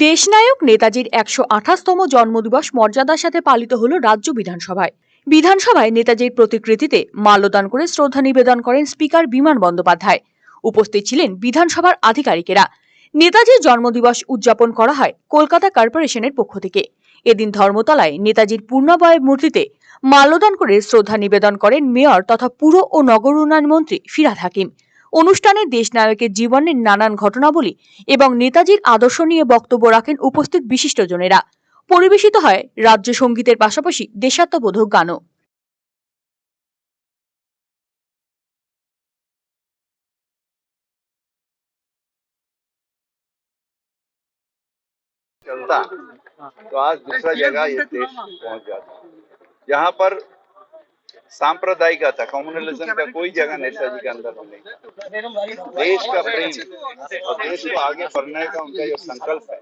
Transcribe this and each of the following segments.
দেশনায়ক নেতাজির ১২৮তম জন্মদিবস মর্যাদার সাথে পালিত হলো রাজ্য বিধানসভায়। বিধানসভায় নেতাজির প্রতিকৃতিতে মাল্যদান করে শ্রদ্ধা নিবেদন করেন স্পিকার বিমান বন্দ্যোপাধ্যায়। উপস্থিত ছিলেন বিধানসভার আধিকারিকেরা। নেতাজির জন্মদিবস উদযাপন করা হয় কলকাতা কর্পোরেশনের পক্ষ থেকে। এদিন ধর্মতলায় নেতাজির পূর্ণাবয়ব মূর্তিতে মাল্যদান করে শ্রদ্ধা নিবেদন করেন মেয়র তথা পুর ও নগর উন্নয়ন মন্ত্রী ফিরহাদ হাকিম। অনুষ্ঠানে দেশনায়কের জীবনের নানান ঘটনাবলী এবং নেতাজির আদর্শ নিয়ে বক্তব্য রাখেন উপস্থিত বিশিষ্টজনেরা। পরিবেশিত হয় রাজ্য সঙ্গীতের পাশাপাশি দেশাত্মবোধক গানও। चलता तो आज दूसरा जगह ये देश पहुंच जाता। जहां पर सांप्रदायिक था, कम्युनलिज्म का कोई जगह नेताजी के अंदर नहीं। देश का प्रेम और देश को आगे बढ़ने का उनका जो संकल्प है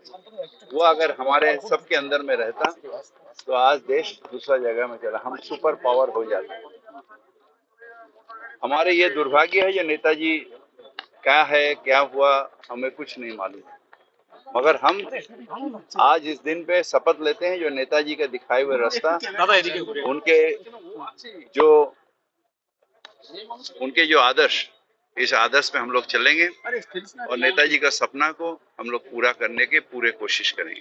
वो अगर हमारे सबके अंदर में रहता तो आज देश दूसरा जगह में चला, हम सुपर पावर हो जाते। हमारे ये दुर्भाग्य है, ये नेताजी क्या है क्या हुआ हमें कुछ नहीं मालूम, मगर हम आज इस दिन पे शपथ लेते हैं जो नेताजी का दिखाए हुए रास्ता, उनके जो आदर्श, इस आदर्श पे हम लोग चलेंगे और नेताजी का सपना को हम लोग पूरा करने के पूरे कोशिश करेंगे।